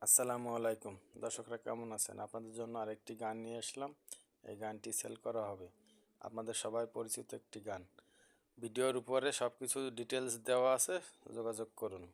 আসসালামু আলাইকুম দর্শকরা, কেমন আছেন? আপনাদের জন্য আরেকটি গান নিয়ে আসলাম। এই গানটি সেল করা হবে। আপনাদের সবাই পরিচিত একটি গান। ভিডিওর উপরে সব কিছু ডিটেলস দেওয়া আছে, যোগাযোগ করুন।